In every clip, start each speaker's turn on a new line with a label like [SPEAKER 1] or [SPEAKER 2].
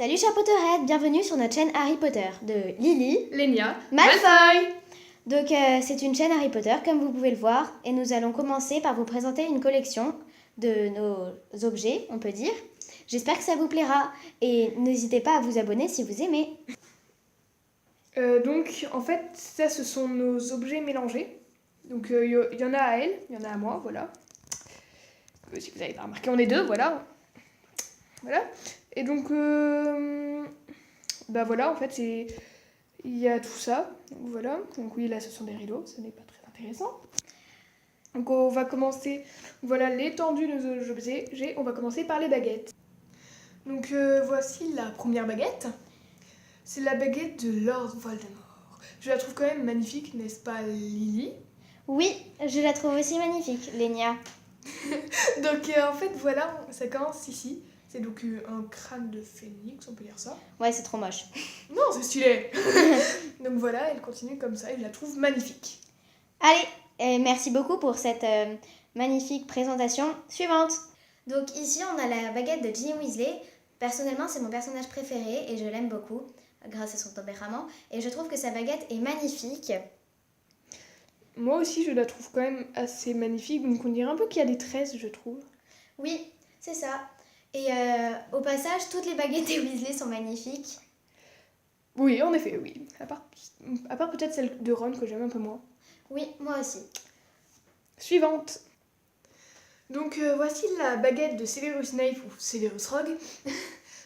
[SPEAKER 1] Salut chers Potterheads, bienvenue sur notre chaîne Harry Potter de Lily,
[SPEAKER 2] Lénia,
[SPEAKER 1] Malfoy. Donc c'est une chaîne Harry Potter comme vous pouvez le voir et nous allons commencer par vous présenter une collection de nos objets, on peut dire. J'espère que ça vous plaira et n'hésitez pas à vous abonner si vous aimez.
[SPEAKER 2] Donc en fait, ça ce sont nos objets mélangés. Donc il y en a à elle, il y en a à moi, voilà. Si vous n'avez pas remarqué, on est deux, voilà. Voilà. Et donc, bah voilà, en fait, il y a tout ça. Donc, voilà. Donc oui, là, ce sont des rideaux, ce n'est pas très intéressant. Donc on va commencer, voilà l'étendue de nos objets. On va commencer par les baguettes. Donc voici la première baguette. C'est la baguette de Lord Voldemort. Je la trouve quand même magnifique, n'est-ce pas Lily?
[SPEAKER 1] Oui, je la trouve aussi magnifique, Lénia.
[SPEAKER 2] Donc en fait, voilà, ça commence ici. C'est donc un crâne de phénix, on peut dire ça.
[SPEAKER 1] Ouais, c'est trop moche.
[SPEAKER 2] Non, c'est stylé. Donc voilà, elle continue comme ça et je la trouve magnifique.
[SPEAKER 1] Allez, merci beaucoup pour cette magnifique présentation. Suivante. Donc ici, on a la baguette de Ginny Weasley. Personnellement, c'est mon personnage préféré et je l'aime beaucoup grâce à son tempérament. Et je trouve que sa baguette est magnifique.
[SPEAKER 2] Moi aussi, je la trouve quand même assez magnifique. Donc on dirait un peu qu'il y a des tresses, je trouve.
[SPEAKER 1] Oui, c'est ça. Et au passage, toutes les baguettes des Weasley sont magnifiques.
[SPEAKER 2] Oui, en effet, oui. À part peut-être celle de Ron que j'aime un peu moins.
[SPEAKER 1] Oui, moi aussi.
[SPEAKER 2] Suivante. Donc voici la baguette de Severus Snape ou Severus Rogue.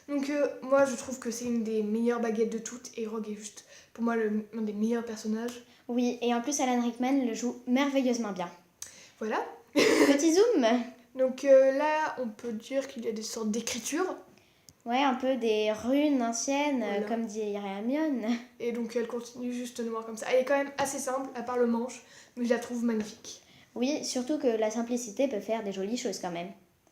[SPEAKER 2] Donc moi je trouve que c'est une des meilleures baguettes de toutes et Rogue est juste pour moi un des meilleurs personnages.
[SPEAKER 1] Oui, et en plus Alan Rickman le joue merveilleusement bien.
[SPEAKER 2] Voilà.
[SPEAKER 1] Petit zoom.
[SPEAKER 2] Donc là on peut dire qu'il y a des sortes d'écritures.
[SPEAKER 1] Ouais, un peu des runes anciennes,
[SPEAKER 2] Voilà.
[SPEAKER 1] comme dit Hermione.
[SPEAKER 2] Et donc elle continue juste noire comme ça. Elle est quand même assez simple à part le manche, mais je la trouve magnifique.
[SPEAKER 1] Oui, surtout que la simplicité peut faire des jolies choses quand même.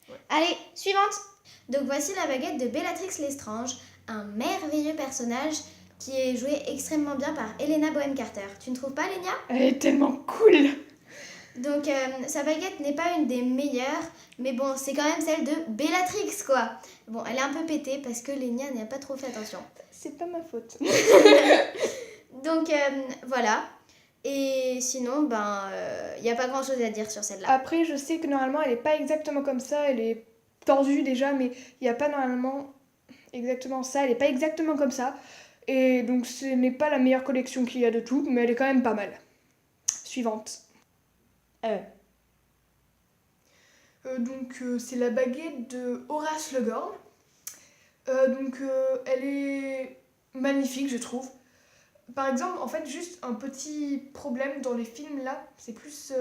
[SPEAKER 2] Ouais.
[SPEAKER 1] Allez, suivante. Donc voici la baguette de Bellatrix Lestrange, un merveilleux personnage qui est joué extrêmement bien par Helena Bonham Carter. Tu ne trouves pas, Lénia?
[SPEAKER 2] Elle est tellement cool.
[SPEAKER 1] Donc sa baguette n'est pas une des meilleures, mais bon, c'est quand même celle de Bellatrix, quoi. Bon, elle est un peu pétée parce que Lénia n'y a pas trop fait attention.
[SPEAKER 2] C'est pas ma faute.
[SPEAKER 1] Donc voilà. Et sinon, y a pas grand chose à dire sur celle-là.
[SPEAKER 2] Après, je sais que normalement elle est pas exactement comme ça, elle est tordue déjà, mais il n'y a pas normalement exactement ça, elle est pas exactement comme ça. Et donc ce n'est pas la meilleure collection qu'il y a de tout, mais elle est quand même pas mal. Suivante. Donc c'est la baguette de Horace Slughorn. Elle est magnifique, je trouve. Par exemple, en fait, juste un petit problème dans les films là, c'est plus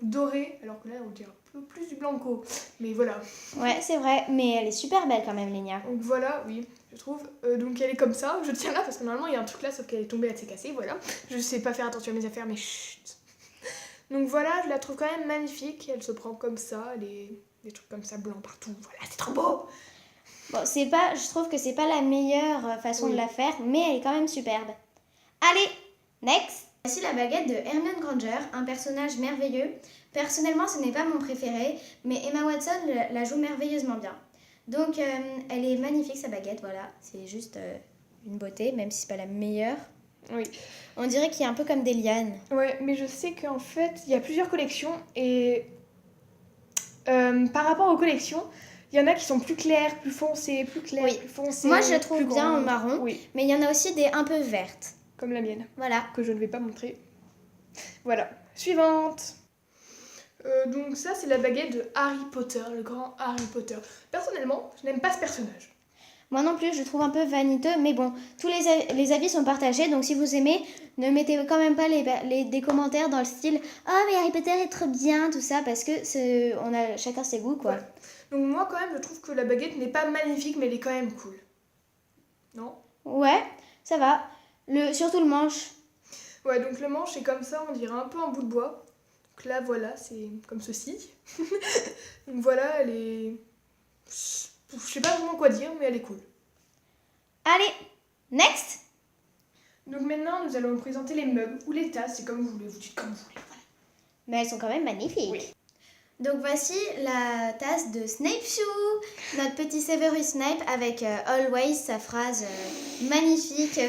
[SPEAKER 2] doré, alors que là on dirait un peu plus du blanco. Mais voilà.
[SPEAKER 1] Ouais, c'est vrai, mais elle est super belle quand même, Lénia.
[SPEAKER 2] Donc voilà, oui, je trouve. Donc elle est comme ça, je tiens là parce que normalement il y a un truc là, sauf qu'elle est tombée, elle s'est cassée, voilà. Je sais pas faire attention à mes affaires, mais chut. Donc voilà, je la trouve quand même magnifique, elle se prend comme ça, des trucs comme ça blancs partout, voilà, c'est trop beau.
[SPEAKER 1] Bon, je trouve que c'est pas la meilleure façon de la faire, mais elle est quand même superbe. Allez, next. Voici la baguette de Hermione Granger, un personnage merveilleux. Personnellement, ce n'est pas mon préféré, mais Emma Watson la joue merveilleusement bien. Donc, elle est magnifique, sa baguette, voilà. C'est juste une beauté, même si c'est pas la meilleure.
[SPEAKER 2] Oui.
[SPEAKER 1] On dirait qu'il y a un peu comme des lianes.
[SPEAKER 2] Ouais, mais je sais qu'en fait, il y a plusieurs collections et par rapport aux collections, il y en a qui sont plus claires, plus foncées, plus claires,
[SPEAKER 1] oui.
[SPEAKER 2] plus foncées.
[SPEAKER 1] Moi, je la trouve bien
[SPEAKER 2] grandes.
[SPEAKER 1] en marron,
[SPEAKER 2] oui.
[SPEAKER 1] Mais il y en a aussi des un peu vertes.
[SPEAKER 2] Comme la mienne.
[SPEAKER 1] Voilà.
[SPEAKER 2] Que je ne vais pas montrer. Voilà. Suivante. Donc ça, c'est la baguette de Harry Potter, le grand Harry Potter. Personnellement, je n'aime pas ce personnage.
[SPEAKER 1] Moi non plus, je trouve un peu vaniteux, mais bon, tous les avis sont partagés, donc si vous aimez, ne mettez quand même pas des commentaires dans le style « Oh, mais Harry Potter est trop bien », tout ça, parce que on a chacun ses goûts, quoi.
[SPEAKER 2] Voilà. Donc moi, quand même, je trouve que la baguette n'est pas magnifique, mais elle est quand même cool. Non?
[SPEAKER 1] Ouais, ça va. Surtout le manche.
[SPEAKER 2] Ouais, donc le manche est comme ça, on dirait un peu un bout de bois. Donc là, voilà, c'est comme ceci. Donc voilà, elle est... Je sais pas vraiment quoi dire, mais elle est cool.
[SPEAKER 1] Allez, next.
[SPEAKER 2] Donc maintenant, nous allons vous présenter les mugs ou les tasses, c'est comme vous voulez, vous dites comme vous voulez. Voilà.
[SPEAKER 1] Mais elles sont quand même magnifiques.
[SPEAKER 2] Oui.
[SPEAKER 1] Donc voici la tasse de Snape Chou, notre petit Severus Snape avec Always, sa phrase magnifique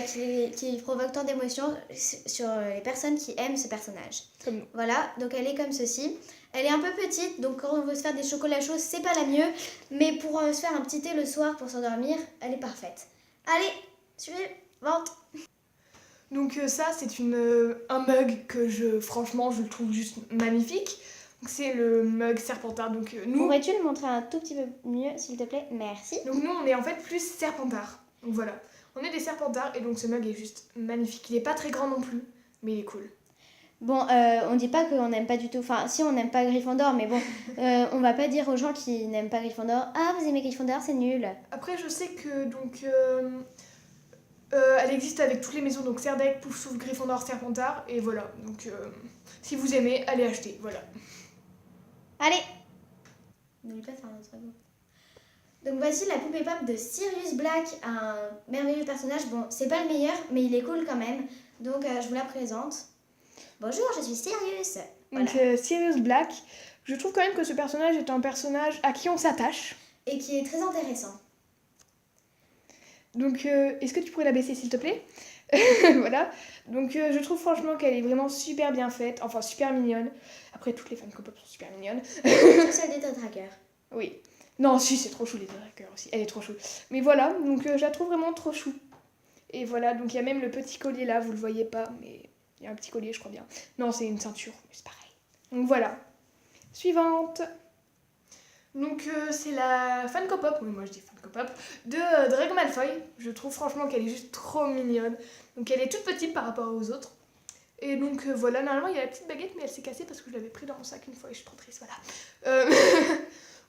[SPEAKER 1] qui provoque tant d'émotions sur les personnes qui aiment ce personnage.
[SPEAKER 2] Comme nous.
[SPEAKER 1] Voilà, donc elle est comme ceci. Elle est un peu petite, donc quand on veut se faire des chocolats chauds, c'est pas la mieux. Mais pour se faire un petit thé le soir pour s'endormir, elle est parfaite. Allez, suivante.
[SPEAKER 2] Donc ça, c'est un mug que franchement, je le trouve juste magnifique. C'est le mug Serpentard. Donc nous,
[SPEAKER 1] Pourrais-tu le montrer un tout petit peu mieux, s'il te plaît? Merci.
[SPEAKER 2] donc nous, on est en fait plus Serpentard. Donc voilà, on est des Serpentards et donc ce mug est juste magnifique. Il est pas très grand non plus, mais il est cool.
[SPEAKER 1] Bon, on dit pas qu'on n'aime pas du tout... Enfin, si, on n'aime pas Gryffondor, mais bon, on va pas dire aux gens qui n'aiment pas Gryffondor « Ah, vous aimez Gryffondor, c'est nul !»
[SPEAKER 2] Après, je sais que donc elle existe avec toutes les maisons, donc Serdaigle, Poufsouffle, Gryffondor, Serpentard, et voilà. Donc si vous aimez, allez acheter, voilà.
[SPEAKER 1] Allez. N'oublie pas de faire notre ego. Donc voici la poupée pop de Sirius Black, un merveilleux personnage. Bon, c'est pas le meilleur, mais il est cool quand même. Donc je vous la présente. Bonjour, je suis Sirius. Voilà.
[SPEAKER 2] Donc Sirius Black, je trouve quand même que ce personnage est un personnage à qui on s'attache.
[SPEAKER 1] Et qui est très intéressant.
[SPEAKER 2] Donc est-ce que tu pourrais la baisser s'il te plaît? Voilà. Donc je trouve franchement qu'elle est vraiment super bien faite, enfin super mignonne. Après toutes les Funko Pop sont super mignonnes.
[SPEAKER 1] Tout ça des Tracker.
[SPEAKER 2] Oui. Non, si, c'est trop chou les trackers aussi. Elle est trop chou. Mais voilà, donc je la trouve vraiment trop chou. Et voilà, donc il y a même le petit collier là, vous le voyez pas, mais il y a un petit collier, je crois bien. Non, c'est une ceinture, mais c'est pareil. Donc voilà. Suivante. Donc c'est la Funko Pop, oui moi je dis Funko Pop, de Draco Malfoy. Je trouve franchement qu'elle est juste trop mignonne. Donc elle est toute petite par rapport aux autres. Et donc voilà, normalement il y a la petite baguette mais elle s'est cassée parce que je l'avais pris dans mon sac une fois et je suis trop triste, voilà.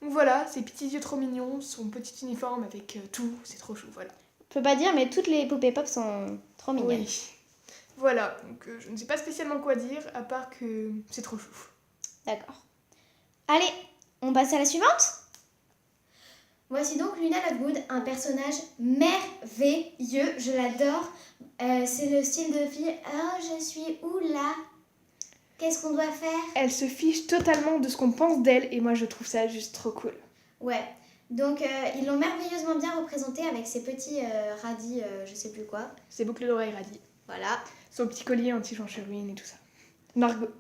[SPEAKER 2] Donc voilà, ses petits yeux trop mignons, son petit uniforme avec tout, c'est trop chou, voilà.
[SPEAKER 1] Je peux pas dire, mais toutes les poupées pop sont trop mignonnes.
[SPEAKER 2] Oui. Voilà, donc je ne sais pas spécialement quoi dire à part que c'est trop chou.
[SPEAKER 1] D'accord. Allez, on passe à la suivante. Voici donc Luna Lovegood, un personnage merveilleux, je l'adore. C'est le style de fille « Oh, je suis où là? Qu'est-ce qu'on doit faire ?»
[SPEAKER 2] Elle se fiche totalement de ce qu'on pense d'elle et moi je trouve ça juste trop cool.
[SPEAKER 1] Ouais, donc ils l'ont merveilleusement bien représentée avec ses petits radis, je sais plus quoi.
[SPEAKER 2] Ses boucles d'oreilles radis.
[SPEAKER 1] Voilà.
[SPEAKER 2] Son petit collier anti-Jancherine et tout ça. Nargol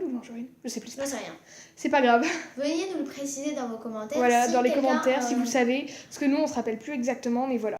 [SPEAKER 2] ou Jancherine? Je sais plus.
[SPEAKER 1] Je sais rien.
[SPEAKER 2] C'est pas grave.
[SPEAKER 1] Veuillez nous le préciser dans vos commentaires.
[SPEAKER 2] Voilà,
[SPEAKER 1] si
[SPEAKER 2] dans les
[SPEAKER 1] quelqu'un,
[SPEAKER 2] commentaires si vous savez. Parce que nous on se rappelle plus exactement, mais voilà.